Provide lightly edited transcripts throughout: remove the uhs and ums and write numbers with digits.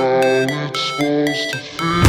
how it's supposed to feel.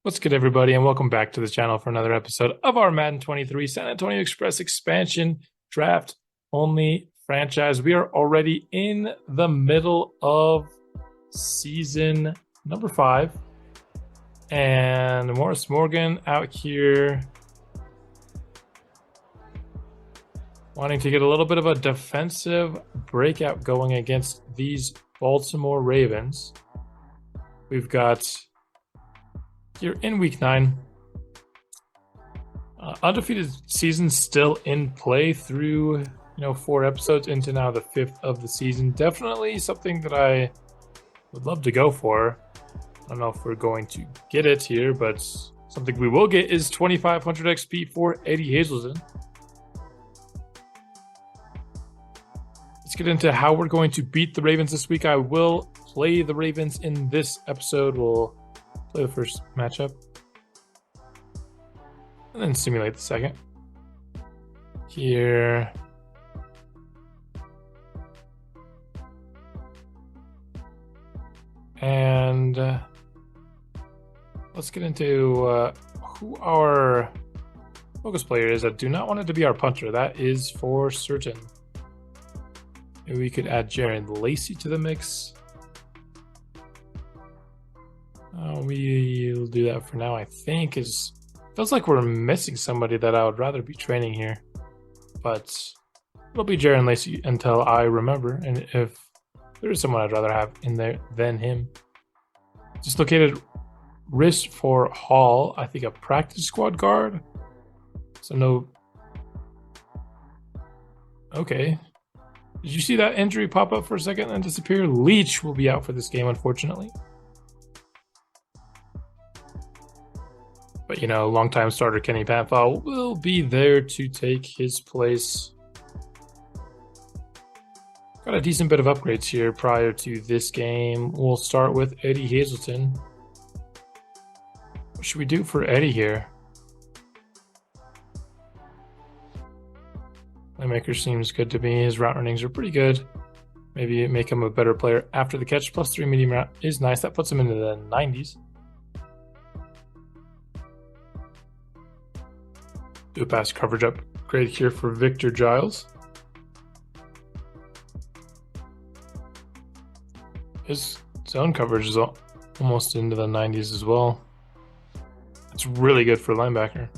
What's good, everybody, and welcome back to the channel for another episode of our Madden 23 San Antonio Express expansion draft only franchise. We are already in the middle of season number 5, and Morris Morgan out here wanting to get a little bit of a defensive breakout going against these Baltimore Ravens. We've got here in week 9, undefeated season still in play through 4 episodes into now the 5th of the season. Definitely something that I would love to go for. I don't know if we're going to get it here, but something we will get is 2500 XP for Eddie Hazelton. Let's get into how we're going to beat the Ravens this week. I will play the Ravens in this episode. We'll play the first matchup and then simulate the second. Here. And let's get into who our focus player is. I do not want it to be our punter. That is for certain. Maybe we could add Jaron Lacey to the mix. We'll do that for now, I think. Feels like we're missing somebody that I would rather be training here. But it'll be Jaron Lacey until I remember. And if there is someone I'd rather have in there than him. Dislocated wrist for Hall. I think a practice squad guard. So no. Okay. Did you see that injury pop up for a second and disappear? Leach will be out for this game, unfortunately. But, longtime starter Kenny Panfall will be there to take his place. Got a decent bit of upgrades here prior to this game. We'll start with Eddie Hazelton. What should we do for Eddie here? Playmaker seems good to me. His route runnings are pretty good. Maybe make him a better player after the catch. +3 medium route is nice. That puts him into the 90s. Do a pass coverage upgrade here for Victor Giles. His zone coverage is almost into the 90s as well. That's really good for linebacker.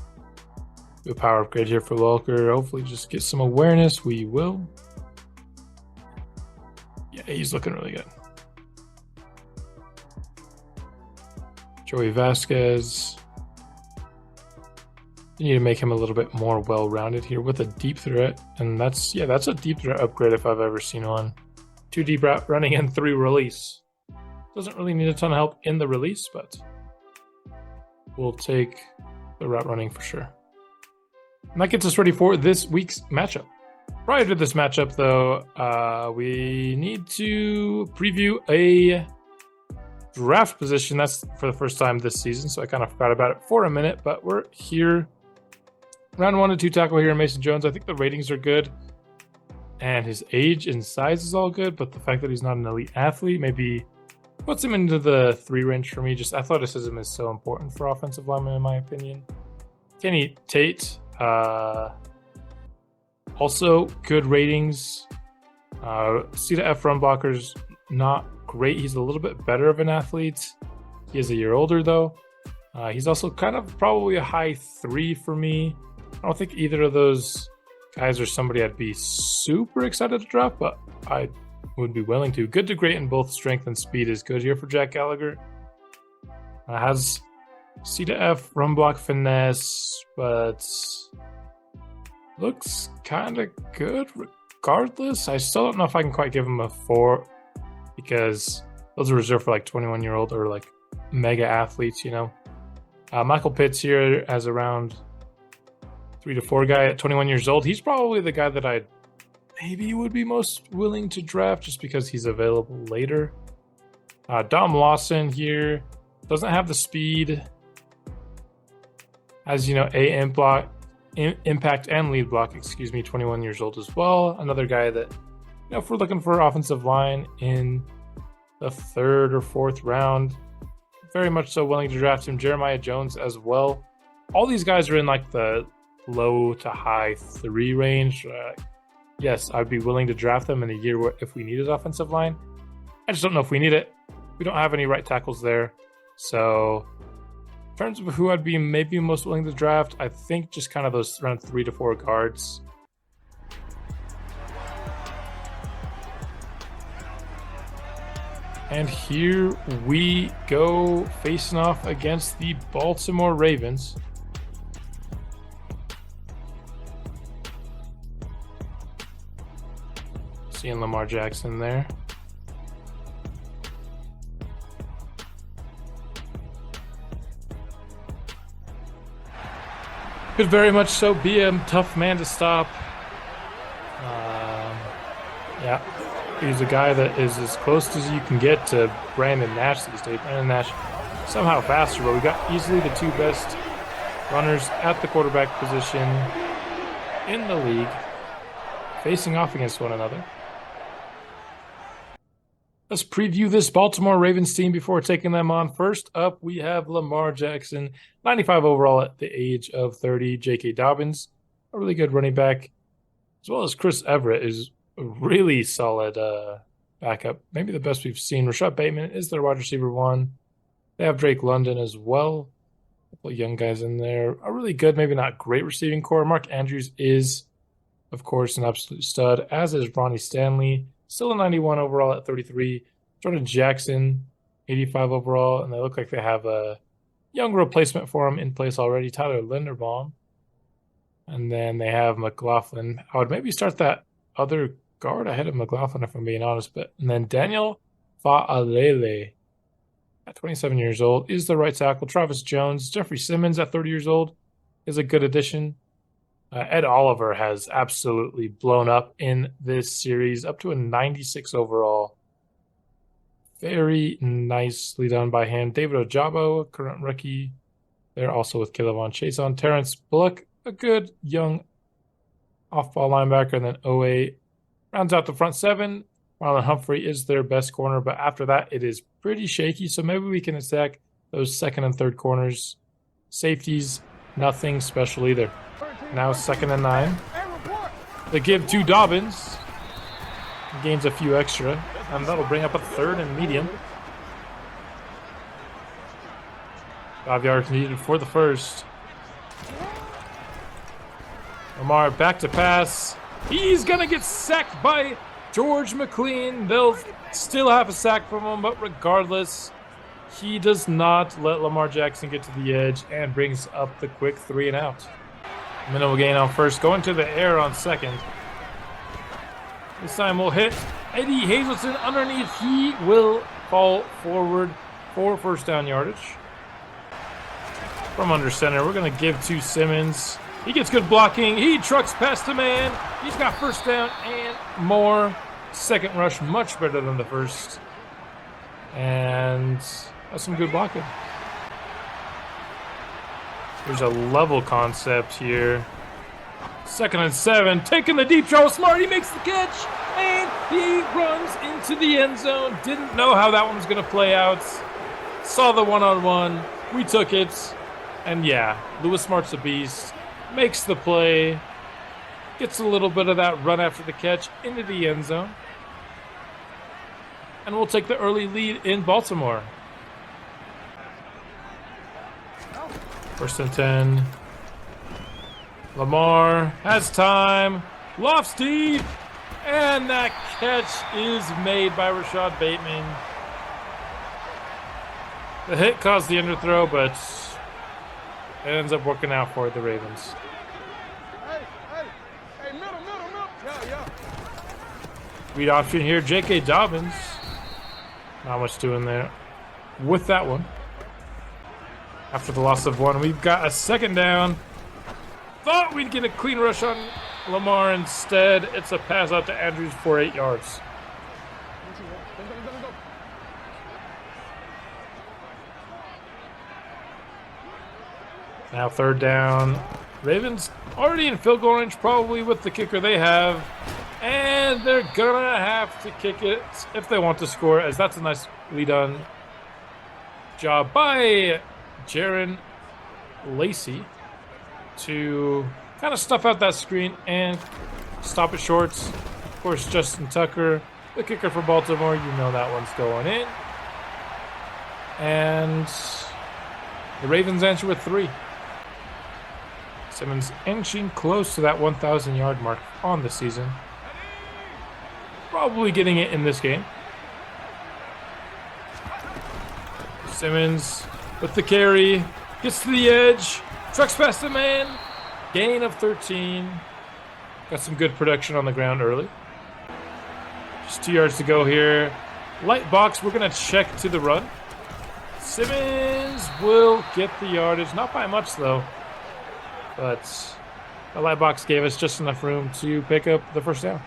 Do a power upgrade here for Welker. Hopefully just get some awareness. We will. Yeah, he's looking really good. Joey Vasquez. You need to make him a little bit more well-rounded here with a deep threat. And that's a deep threat upgrade if I've ever seen one. 2 deep route running and 3 release. Doesn't really need a ton of help in the release, but we'll take the route running for sure. And that gets us ready for this week's matchup. Prior to this matchup, though, we need to preview a draft position. That's for the first time this season, so I kind of forgot about it for a minute, but we're here. Round 1 and 2 tackle here, Mason Jones. I think the ratings are good, and his age and size is all good, but the fact that he's not an elite athlete maybe puts him into the 3 range for me. Just athleticism is so important for offensive linemen, in my opinion. Kenny Tate, also good ratings. C to F run blocker's not great. He's a little bit better of an athlete. He is a year older, though. He's also kind of probably a high 3 for me. I don't think either of those guys are somebody I'd be super excited to draft, but I would be willing to. Good to great in both strength and speed is good here for Jack Gallagher. Has C to F, run block, finesse, but looks kind of good regardless. I still don't know if I can quite give him a 4 because those are reserved for like 21-year-old or like mega athletes, you know. Michael Pitts here as around 3 to 4 guy at 21 years old. He's probably the guy that I maybe would be most willing to draft just because he's available later. Dom Lawson here doesn't have the speed. Has, you know, impact and lead block, 21 years old as well. Another guy that, you know, if we're looking for offensive line in the 3rd or 4th round, very much so willing to draft him. Jeremiah Jones as well. All these guys are in like the low to high 3 range. Yes, I'd be willing to draft them in a year if we needed offensive line. I just don't know if we need it. We don't have any right tackles there. So in terms of who I'd be maybe most willing to draft, I think just kind of those around 3 to 4 guards. And here we go facing off against the Baltimore Ravens. Seeing Lamar Jackson there. Could very much so be a tough man to stop. Yeah. He's a guy that is as close as you can get to Brandon Nash these days. Brandon Nash somehow faster, but we got easily the 2 best runners at the quarterback position in the league facing off against one another. Let's preview this Baltimore Ravens team before taking them on. First up, we have Lamar Jackson, 95 overall at the age of 30. J.K. Dobbins, a really good running back, as well as Chris Everett is a really solid backup, maybe the best we've seen. Rashad Bateman is their wide receiver 1. They have Drake London as well. A couple of young guys in there. A really good, maybe not great receiving core. Mark Andrews is, of course, an absolute stud, as is Ronnie Stanley. Still a 91 overall at 33. Jordan Jackson, 85 overall. And they look like they have a young replacement for him in place already, Tyler Linderbaum. And then they have McLaughlin. I would maybe start that other guard ahead of McLaughlin, if I'm being honest. And then Daniel Fa'alele at 27 years old is the right tackle. Travis Jones, Jeffrey Simmons at 30 years old is a good addition. Ed Oliver has absolutely blown up in this series, up to a 96 overall. Very nicely done by him. David Ojabo, current rookie. They're also with Kayvon Chason. Terrence Bullock, a good young off-ball linebacker. And then OA rounds out the front 7. Marlon Humphrey is their best corner, but after that, it is pretty shaky. So maybe we can attack those 2nd and 3rd corners. Safeties, nothing special either. Now 2nd and 9. They give to Dobbins. Gains a few extra. And that'll bring up a 3rd and medium. 5 yards needed for the first. Lamar back to pass. He's going to get sacked by George McLean. They'll still have a sack from him, but regardless, he does not let Lamar Jackson get to the edge and brings up the quick 3 and out. Minimal gain on first, going to the air on 2nd. This time we'll hit Eddie Hazelton underneath. He will fall forward for 1st down yardage. From under center, we're going to give to Simmons. He gets good blocking. He trucks past the man. He's got 1st down and more. 2nd rush, much better than the 1st. And that's some good blocking. There's a level concept here. 2nd and 7, taking the deep throw. Smart, he makes the catch, and he runs into the end zone. Didn't know how that one was going to play out. Saw the one-on-one. We took it. And yeah, Lewis Smart's a beast. Makes the play. Gets a little bit of that run after the catch into the end zone. And we'll take the early lead in Baltimore. First and 10. Lamar has time. Lofts deep. And that catch is made by Rashad Bateman. The hit caused the underthrow, but it ends up working out for the Ravens. Hey, middle. Yeah. Read option here, J.K. Dobbins. Not much doing there with that one. After the loss of one, we've got a second down. Thought we'd get a clean rush on Lamar. Instead, it's a pass out to Andrews for 8 yards. Now third down. Ravens already in field goal range, probably with the kicker they have. And they're gonna have to kick it if they want to score, as that's a nicely done job by Jaron Lacey to kind of stuff out that screen and stop it short. Of course, Justin Tucker, the kicker for Baltimore, you know that one's going in. And the Ravens answer with 3. Simmons inching close to that 1,000-yard mark on the season. Probably getting it in this game. Simmons with the carry. Gets to the edge. Trucks past the man. Gain of 13. Got some good production on the ground early. Just 2 yards to go here. Light box. We're going to check to the run. Simmons will get the yardage. Not by much, though. But the light box gave us just enough room to pick up the first down.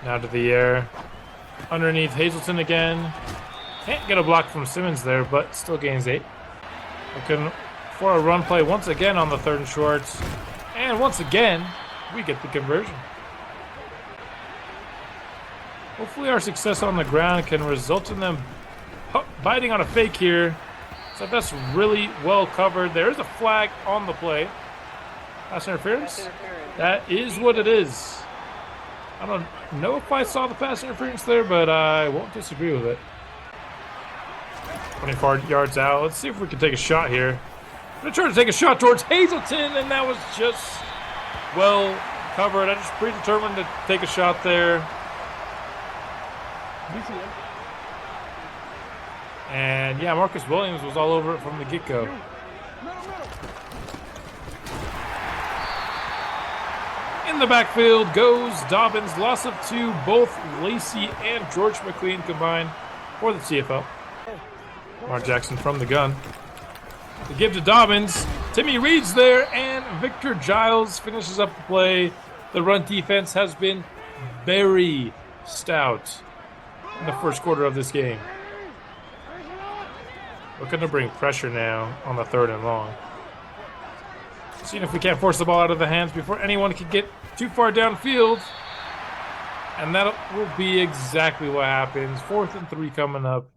Now to the air. Underneath Hazleton again. Can't get a block from Simmons there, but still gains 8. Looking for a run play once again on the 3rd and short. And once again, we get the conversion. Hopefully our success on the ground can result in them biting on a fake here. So that's really well covered. There is a flag on the play. Pass interference? That is what it is. I don't know if I saw the pass interference there, but I won't disagree with it. 24 yards out. Let's see if we can take a shot here. I'm going to try to take a shot towards Hazleton, and that was just well covered. I just predetermined to take a shot there. And yeah, Marcus Williams was all over it from the get-go. In the backfield goes Dobbins. Loss of 2, both Lacey and George McLean combined for the TFL. Mark Jackson from the gun. The give to Dobbins. Timmy Reed's there, and Victor Giles finishes up the play. The run defense has been very stout in the first quarter of this game. Looking to bring pressure now on the 3rd and long. Seeing if we can't force the ball out of the hands before anyone can get too far downfield. And that will be exactly what happens. 4th and 3 coming up.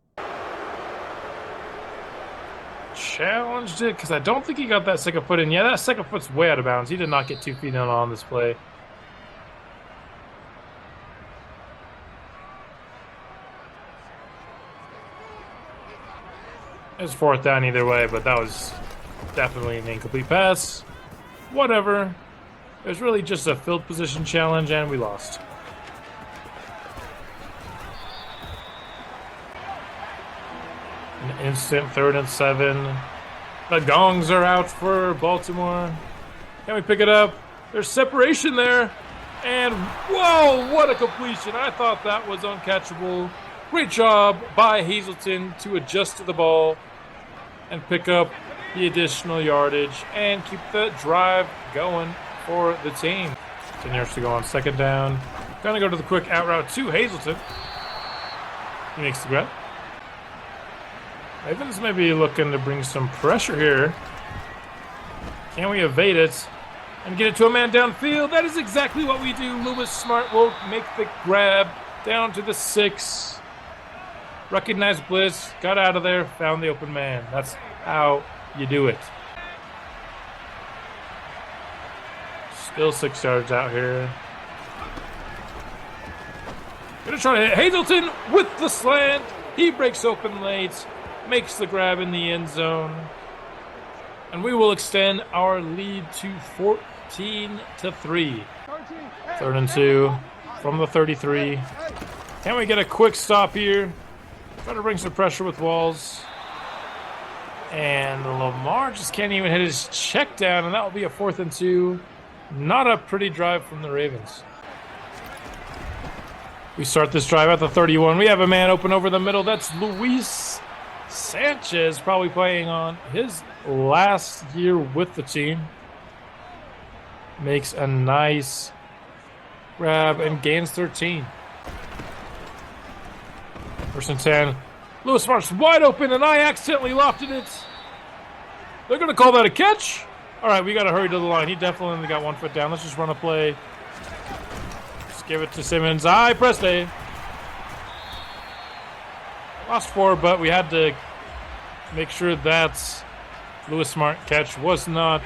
Challenged it because I don't think he got that second foot in. Yeah, that second foot's way out of bounds. He did not get 2 feet in on this play. It's 4th down either way, but that was definitely an incomplete pass. Whatever. It was really just a field position challenge, and we lost. An instant 3rd and 7. The gongs are out for Baltimore. Can we pick it up? There's separation there. And whoa, what a completion. I thought that was uncatchable. Great job by Hazleton to adjust to the ball and pick up the additional yardage and keep the drive going for the team. 10 yards to go on 2nd down. Gonna go to the quick out route to Hazleton. He makes the grab. Ravens may be looking to bring some pressure here. Can we evade it and get it to a man downfield? That is exactly what we do. Lewis Smart will make the grab down to the 6. Recognized blitz, got out of there, found the open man. That's how you do it. Still 6 yards out here. Gonna try to hit Hazleton with the slant. He breaks open late, makes the grab in the end zone. And we will extend our lead to 14-3. 3rd and 2 from the 33. Can we get a quick stop here? Try to bring some pressure with Walls. And Lamar just can't even hit his check down, and that will be a 4th and 2. Not a pretty drive from the Ravens. We start this drive at the 31. We have a man open over the middle. That's Luis Sanchez, probably playing on his last year with the team. Makes a nice grab and gains 13. 1st and 10. Lewis Smart's wide open, and I accidentally lofted it. They're going to call that a catch. All right, we got to hurry to the line. He definitely only got 1 foot down. Let's just run a play. Just give it to Simmons. I pressed A. Lost 4, but we had to make sure that Lewis Smart catch was not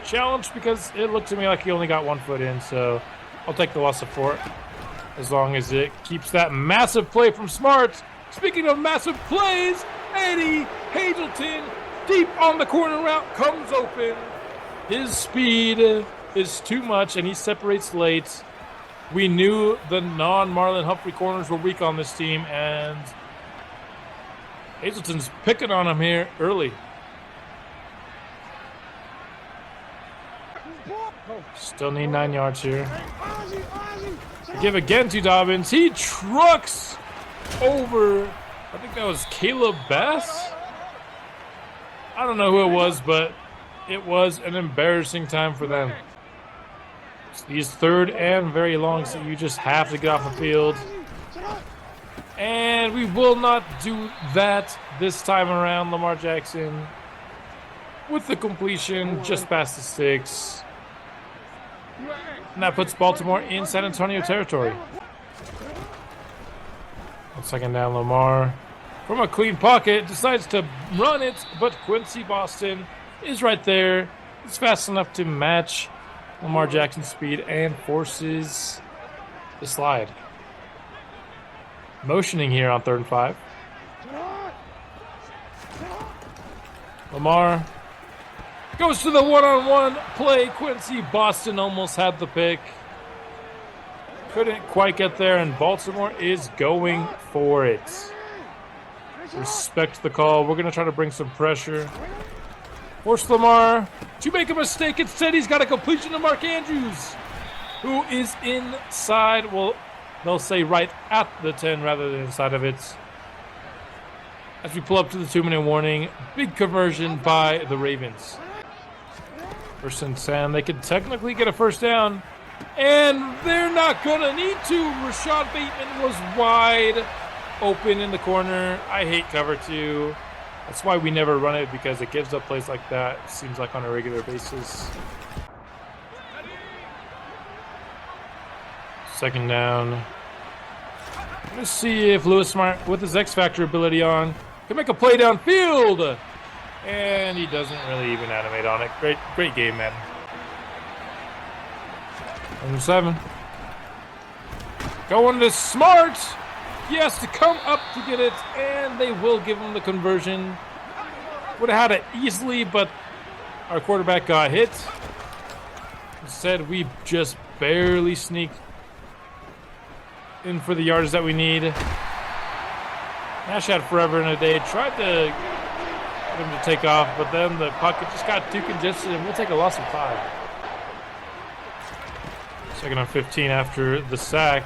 challenged because it looked to me like he only got 1 foot in. So I'll take the loss of 4 as long as it keeps that massive play from Smart. Speaking of massive plays, Eddie Hazleton, deep on the corner route, comes open. His speed is too much, and he separates late. We knew the non-Marlon Humphrey corners were weak on this team, and Hazleton's picking on him here early. Still need 9 yards here. Give again to Dobbins. He trucks over, I think that was Caleb Bass. I don't know who it was, but it was an embarrassing time for them. It's these 3rd and very longs that you just have to get off the field. And we will not do that this time around. Lamar Jackson with the completion just past the 6. And that puts Baltimore in San Antonio territory. 2nd down, Lamar from a clean pocket decides to run it, but Quincy Boston is right there. He's fast enough to match Lamar Jackson's speed and forces the slide. Motioning here on 3rd and 5. Lamar goes to the one-on-one play. Quincy Boston almost had the pick. Couldn't quite get there, and Baltimore is going for it. Respect the call. We're going to try to bring some pressure. Force Lamar to make a mistake. Instead, he's got a completion to Mark Andrews, who is inside. Well, they'll say right at the 10 rather than inside of it. As we pull up to the 2-minute warning, big conversion by the Ravens. 1st and 10. They could technically get a 1st down. And they're not going to need to. Rashad Bateman was wide open in the corner. I hate cover 2. That's why we never run it, because it gives up plays like that, it seems like, on a regular basis. 2nd down. Let's see if Lewis Smart, with his X-Factor ability on, can make a play downfield. And he doesn't really even animate on it. Great game, man. 7. Going to Smart. He has to come up to get it, and they will give him the conversion. Would have had it easily, but our quarterback got hit. Instead, we just barely sneaked in for the yards that we need. Nash had forever and a day. Tried to get him to take off, but then the pocket just got too congested, and we'll take a loss of 5. 2nd and 15 after the sack.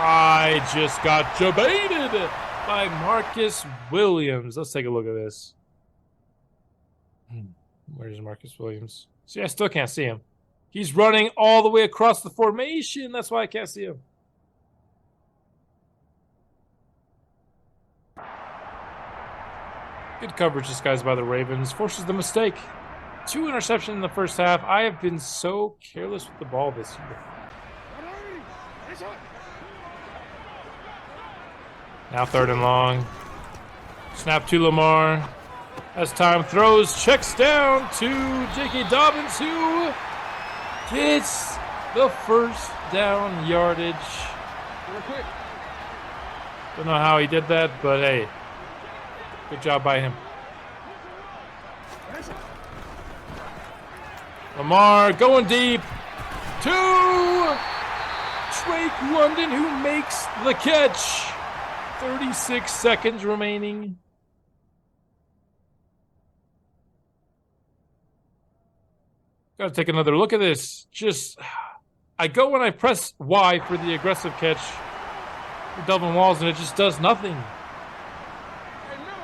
I just got debated by Marcus Williams. Let's take a look at this. Where's Marcus Williams? See, I still can't see him. He's running all the way across the formation. That's why I can't see him. Good coverage, this guy's by the Ravens. Forces the mistake. 2 interceptions in the 1st half. I have been so careless with the ball this year. Now 3rd and long. Snap to Lamar. As time throws, checks down to J.K. Dobbins, who gets the first down yardage. Real quick. Don't know how he did that, but hey, good job by him. Lamar going deep to Drake London, who makes the catch. 36 seconds remaining. Gotta take another look at this. I go when I press Y for the aggressive catch for Delvin Walls, and it just does nothing. Hey, middle.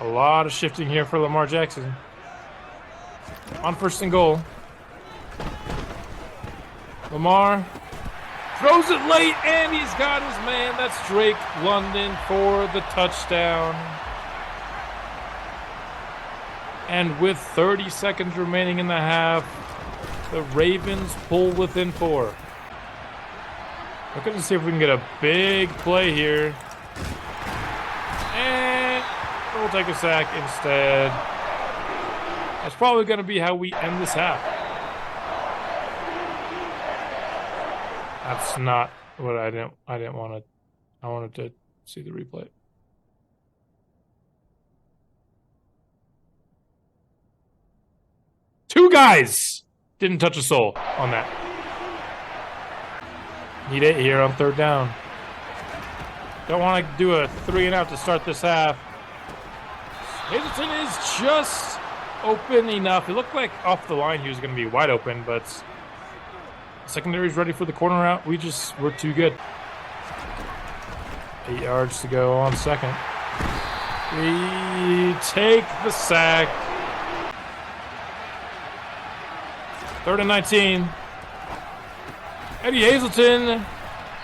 A lot of shifting here for Lamar Jackson. On first and goal. Lamar throws it late, and he's got his man. That's Drake London for the touchdown. And with 30 seconds remaining in the half, the Ravens pull within 4. Looking to see if we can get a big play here. And we'll take a sack instead. That's probably going to be how we end this half. That's not what I didn't want to. I wanted to see the replay. Two guys didn't touch a soul on that. Need it here on third down. Don't want to do a 3-and-out to start this half. Hazleton is just open enough. It looked like off the line he was going to be wide open, but secondary's ready for the corner out. We're too good. 8 yards to go on second. We take the sack. 3rd and 19. Eddie Hazleton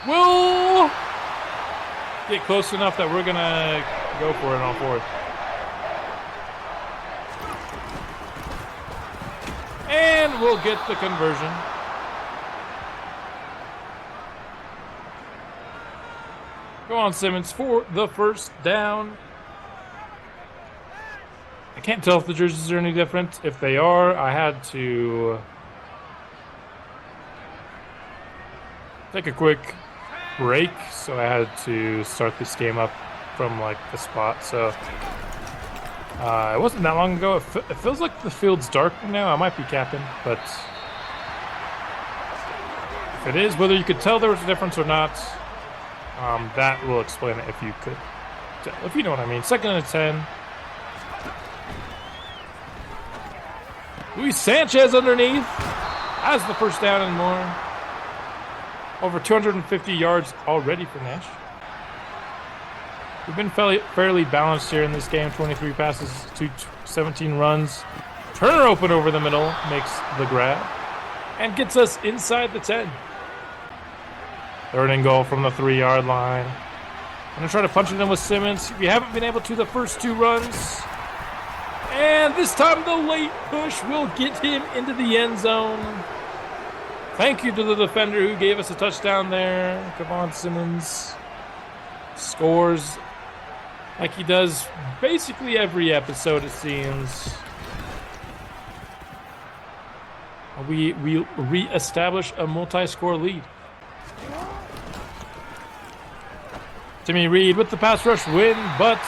will get close enough that we're going to go for it on 4th. And we'll get the conversion. Go on, Simmons, for the first down. I can't tell if the jerseys are any different. If they are, I had to take a quick break, so I had to start this game up from like the spot. So it wasn't that long ago. It feels like the field's darker now. I might be capping, but if it is, whether you could tell there was a difference or not, that will explain it if you could tell, if you know what I mean. 2nd and 10. Luis Sanchez underneath has the first down and more. Over 250 yards already for Nash. We've been fairly balanced here in this game. 23 passes to 17 runs. Turner open over the middle, makes the grab, and gets us inside the 10. 3rd and goal from the 3-yard line. I'm going to try to punch it in with Simmons. We haven't been able to the first 2 runs. And this time the late push will get him into the end zone. Thank you to the defender who gave us a touchdown there. Come on, Simmons. Scores like he does basically every episode, it seems. We re-establish a multi-score lead. Timmy Reed with the pass rush win, but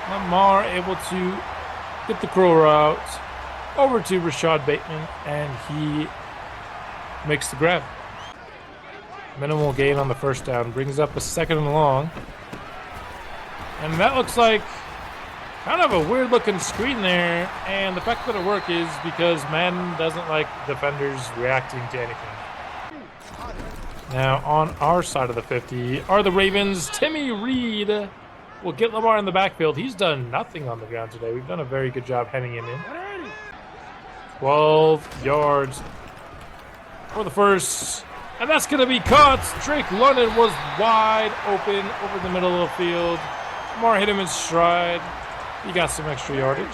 Lamar able to get the curl route over to Rashad Bateman, and he makes the grab. Minimal gain on the first down, brings up a 2nd and long. And that looks like kind of a weird looking screen there, and the fact that it worked is because Madden doesn't like defenders reacting to anything. Now on our side of the 50 are the Ravens. Timmy Reed will get Lamar in the backfield. He's done nothing on the ground today. We've done a very good job heading him in. 12 yards for the first, and that's going to be caught. Drake London was wide open over the middle of the field. Lamar hit him in stride. He got some extra yardage.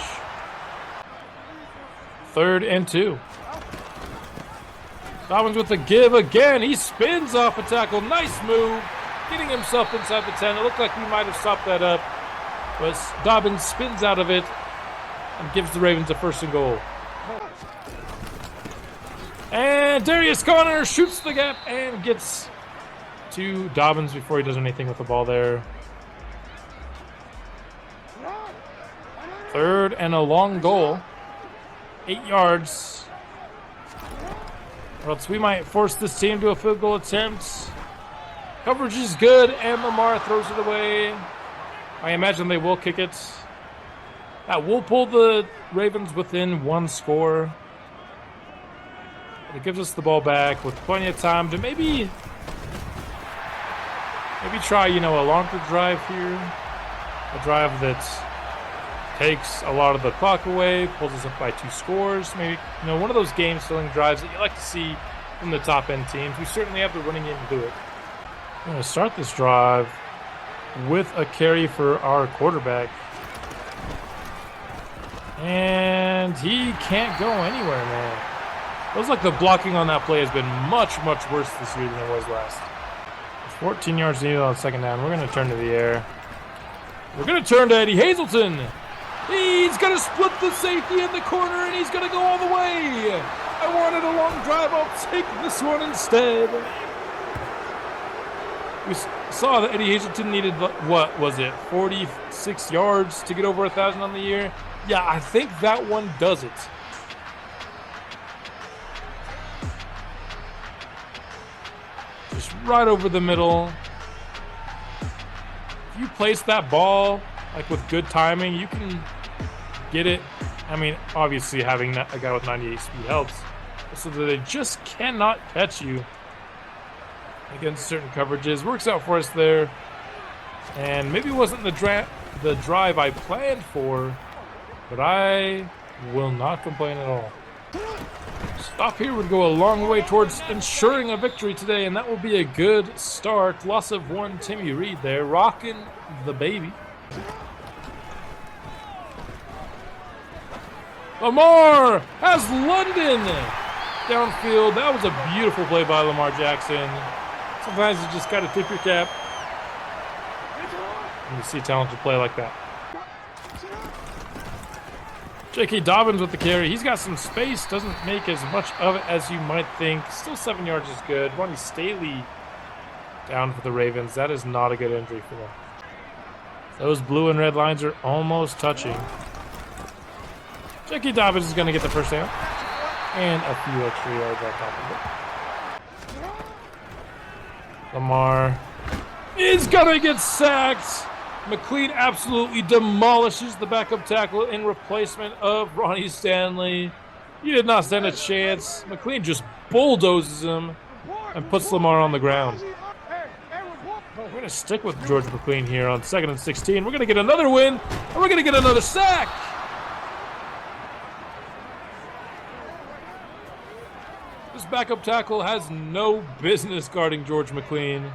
3rd and 2. Dobbins with the give again. He spins off a tackle. Nice move. Getting himself inside the 10. It looked like we might have stopped that up, but Dobbins spins out of it and gives the Ravens a 1st and goal. And Darius Conner shoots the gap and gets to Dobbins before he does anything with the ball there. 3rd and a long goal. 8 yards. Or else we might force this team to a field goal attempt. Coverage is good, and Lamar throws it away. I imagine they will kick it. That will pull the Ravens within 1 score. But it gives us the ball back with plenty of time to maybe try, a longer drive here. A drive that takes a lot of the clock away, pulls us up by 2 scores. Maybe, one of those game-stealing drives that you like to see from the top-end teams. We certainly have the running game to do it. I'm going to start this drive with a carry for our quarterback. And he can't go anywhere, man. Feels like the blocking on that play has been much, much worse this year than it was last. 14 yards needed on 2nd down. We're going to turn to the air. We're going to turn to Eddie Hazelton. He's going to split the safety in the corner, and he's going to go all the way. I wanted a long drive. I'll take this one instead. We saw that Eddie Hazelton needed, what was it, 46 yards to get over 1,000 on the year? Yeah, I think that one does it. Just right over the middle. If you place that ball with good timing, you can get it. I mean, obviously having a guy with 98 speed helps, so that they just cannot catch you against certain coverages. Works out for us there. And maybe it wasn't the drive I planned for, but I will not complain at all. Stop here would go a long way towards ensuring a victory today, and that will be a good start. Loss of 1, Timmy Reed there, rocking the baby. Lamar has London downfield. That was a beautiful play by Lamar Jackson. Sometimes you just got to tip your cap when you see a talented play like that. J.K. Dobbins with the carry. He's got some space. Doesn't make as much of it as you might think. Still 7 yards is good. Ronnie Staley down for the Ravens. That is not a good injury for them. Those blue and red lines are almost touching. J.K. Dobbins is going to get the 1st down. And a few extra yards on top of it. Lamar is going to get sacked. McLean absolutely demolishes the backup tackle in replacement of Ronnie Stanley. He did not stand a chance. McLean just bulldozes him and puts Lamar on the ground. We're going to stick with George McLean here on 2nd and 16. We're going to get another win, and we're going to get another sack. This backup tackle has no business guarding George McLean.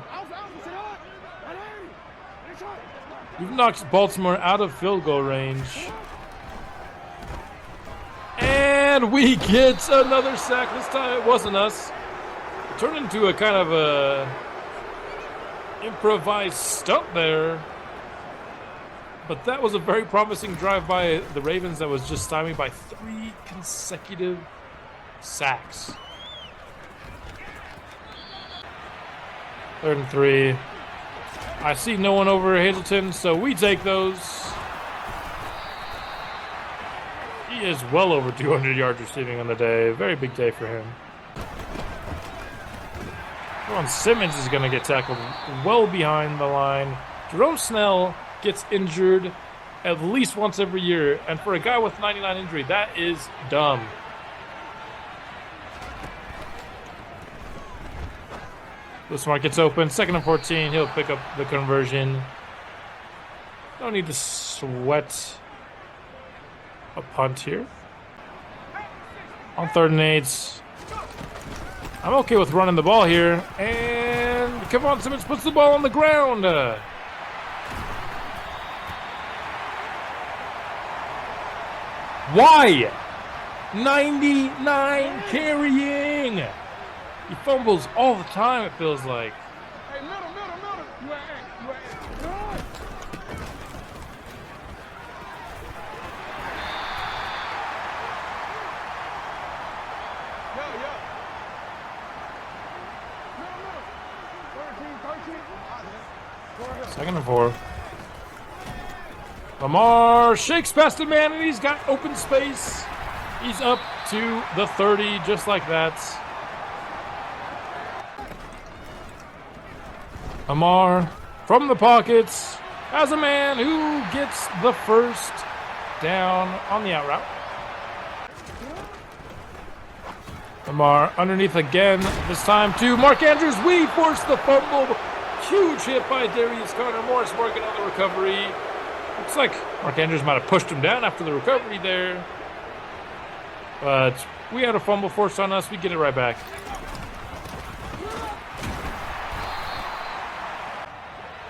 We've knocked Baltimore out of field goal range. And we get another sack. This time it wasn't us. It turned into a kind of a improvised stunt there. But that was a very promising drive by the Ravens that was just stymied by 3 consecutive sacks. 3rd and 3. I see no one over Hazelton, so we take those. He is well over 200 yards receiving on the day. Very big day for him. Ron Simmons is going to get tackled well behind the line. Jerome Snell gets injured at least once every year, and for a guy with 99 injury, that is dumb. Smart gets open, 2nd and 14. He'll pick up the conversion. Don't need to sweat a punt here. On 3rd and 8. I'm okay with running the ball here. And Kevon Simmons puts the ball on the ground. Why? 99 carrying. He fumbles all the time, it feels like. Hey, middle. You ain't. Second and 4. Lamar shakes Peyton Manning. He's got open space. He's up to the 30, just like that. Lamar from the pockets has a man who gets the first down on the out route. Lamar underneath again, this time to Mark Andrews. We force the fumble. Huge hit by Darius Carter. Morris working on the recovery. Looks like Mark Andrews might have pushed him down after the recovery there. But we had a fumble forced on us. We get it right back.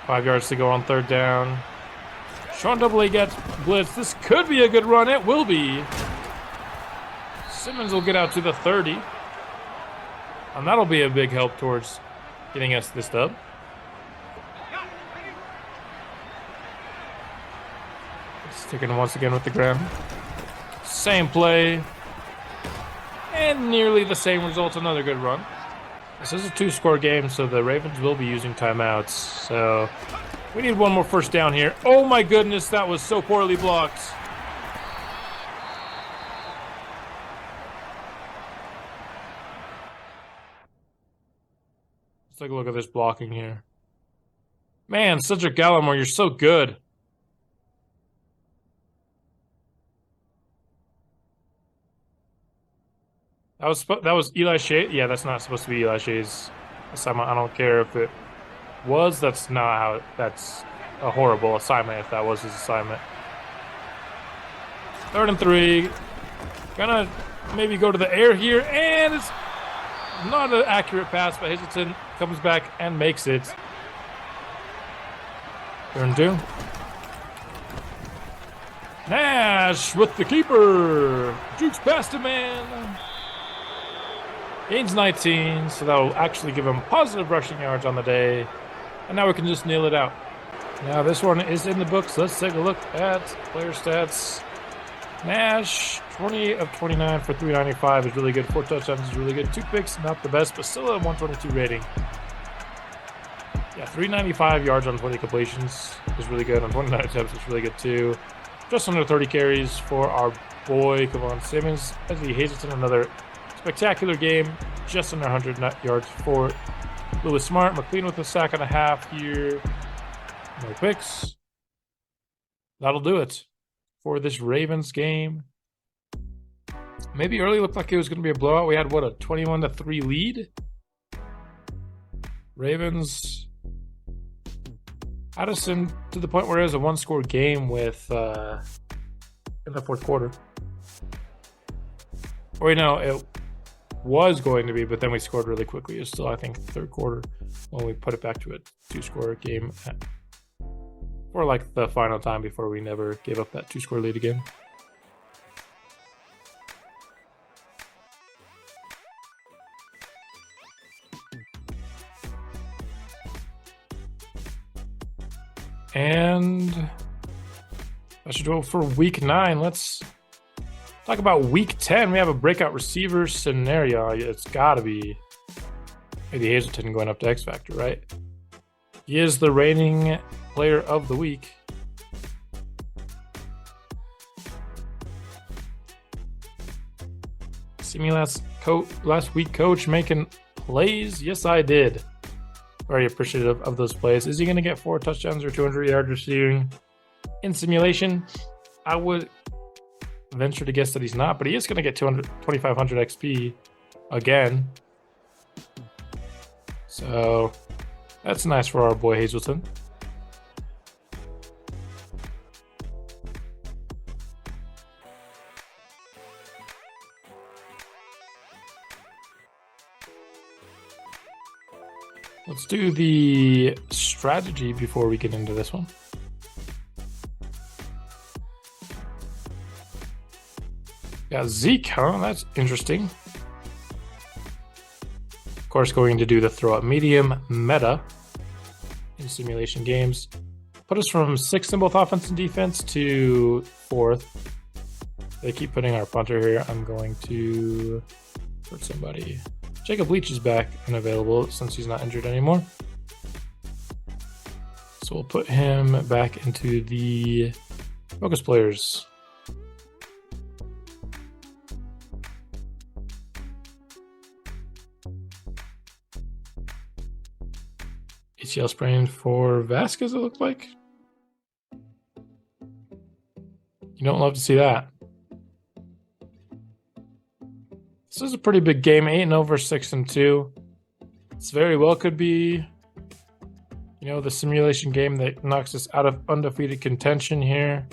Five yards to go on third down. Sean Double gets blitz. This could be a good run. It will be. Simmons will get out to the 30. And that'll be a big help towards getting us this dub. Sticking once again with the ground. Same play. And nearly the same result. Another good run. This is a 2-score game, so the Ravens will be using timeouts. So we need one more first down here. Oh my goodness, that was so poorly blocked. Let's take a look at this blocking here. Man, Cedric Gallimore, you're so good. That was Eli Shea. Yeah, that's not supposed to be Eli Shea's assignment. I don't care if it was. That's not how. That's a horrible assignment if that was his assignment. 3rd and 3. Gonna maybe go to the air here, and it's not an accurate pass, but Hazleton comes back and makes it. 3rd and 2. Nash with the keeper. Jukes past a man. Gains 19, so that will actually give him positive rushing yards on the day. And now we can just nail it out. Now this one is in the books. Let's take a look at player stats. Nash, 20 of 29 for 395 is really good. 4 touchdowns is really good. 2 picks, not the best, but still a 122 rating. Yeah, 395 yards on 20 completions is really good. On 29 attempts, it's really good too. Just under 30 carries for our boy, Kevon Simmons. Eddie Hazleton, another spectacular game, just under 100 yards for Lewis Smart. McLean with a sack and a half here. No picks. That'll do it for this Ravens game. Maybe early looked like it was going to be a blowout. We had, what, a 21-3 lead? Ravens Addison to the point where it was a 1-score game with in the 4th quarter. Or, you know, it was going to be, but then we scored really quickly. It's still, I think, 3rd quarter when we put it back to a 2-score game for like the final time before we never gave up that 2-score lead again. And that should do it for week 9. Let's talk about week 10. We have a breakout receiver scenario. It's got to be maybe Hazleton going up to X Factor, right? He is the reigning player of the week. See me last week, coach, making plays? Yes, I did. Very appreciative of those plays. Is he going to get 4 touchdowns or 200 yards receiving in simulation? I would venture to guess that he's not, but he is going to get 2,500 XP again. So that's nice for our boy Hazleton. Let's do the strategy before we get into this one. Got Zeke, huh? That's interesting. Of course, going to do the throw up medium meta in simulation games. Put us from 6th in both offense and defense to 4th. They keep putting our punter here. I'm going to put somebody. Jacob Leach is back and available since he's not injured anymore. So we'll put him back into the focus players. ACL sprain for Vasquez, it looked like. You don't love to see that. This is a pretty big game, 8-0 versus 6-2. This very well could be, the simulation game that knocks us out of undefeated contention here.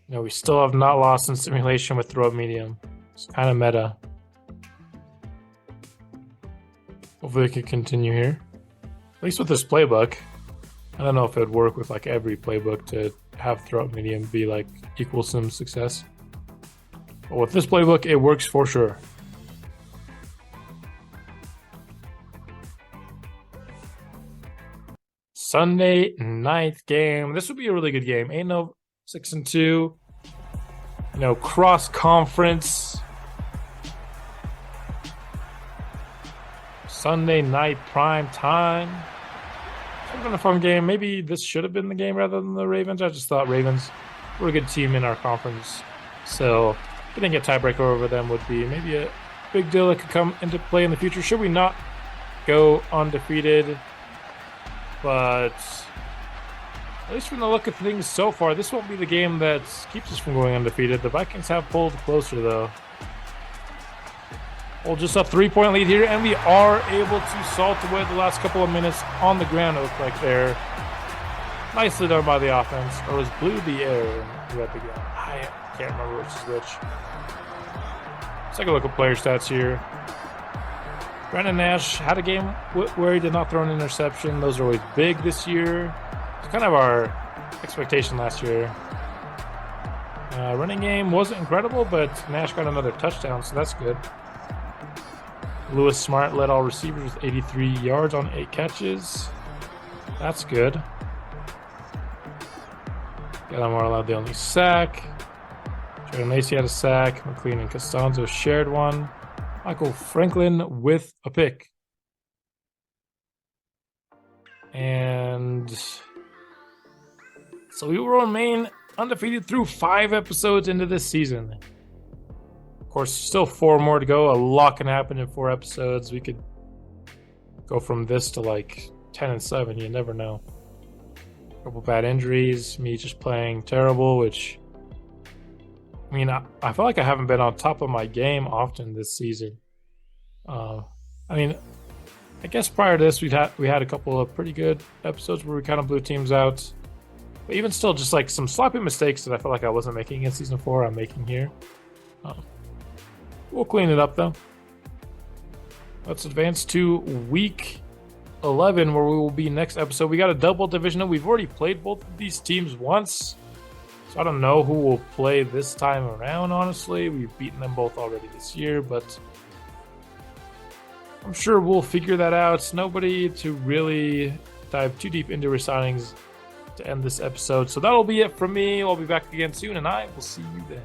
We still have not lost in simulation with throw medium. It's kind of meta. Hopefully we can continue here. At least with this playbook. I don't know if it would work with like every playbook to have throw medium be like equal some success. But with this playbook, it works for sure. Sunday night game. This would be a really good game. 8-0, 6-2. Cross conference. Sunday night prime time. It's been a fun game. Maybe this should have been the game rather than the Ravens. I just thought Ravens were a good team in our conference. So getting a tiebreaker over them would be maybe a big deal that could come into play in the future. Should we not go undefeated? But at least from the look of things so far, this won't be the game that keeps us from going undefeated. The Vikings have pulled closer, though. Well, just a 3-point lead here, and we are able to salt away the last couple of minutes on the ground, it looked like there. Nicely done by the offense. Or was blue the air and red the ground? I can't remember which is which. Let's take a look at player stats here. Brandon Nash had a game where he did not throw an interception. Those are always big this year. It's kind of our expectation last year. Running game wasn't incredible, but Nash got another touchdown, so that's good. Lewis Smart led all receivers with 83 yards on 8 catches. That's good. Gallimore allowed the only sack. Jordan Lacey had a sack. McLean and Costanzo shared one. Michael Franklin with a pick. And so we will remain undefeated through 5 episodes into this season. Of course, still 4 more to go. A lot can happen in 4 episodes. We could go from this to like 10-7. You never know. A couple bad injuries. Me just playing terrible, which... I feel like I haven't been on top of my game often this season. I guess prior to this, we had a couple of pretty good episodes where we kind of blew teams out. But even still, just like some sloppy mistakes that I felt like I wasn't making in Season 4, I'm making here. We'll clean it up, though. Let's advance to Week 11, where we will be next episode. We got a double divisional. We've already played both of these teams once. I don't know who will play this time around, honestly. We've beaten them both already this year, but I'm sure we'll figure that out. Nobody to really dive too deep into resignings to end this episode. So that'll be it from me. I'll be back again soon, and I will see you then.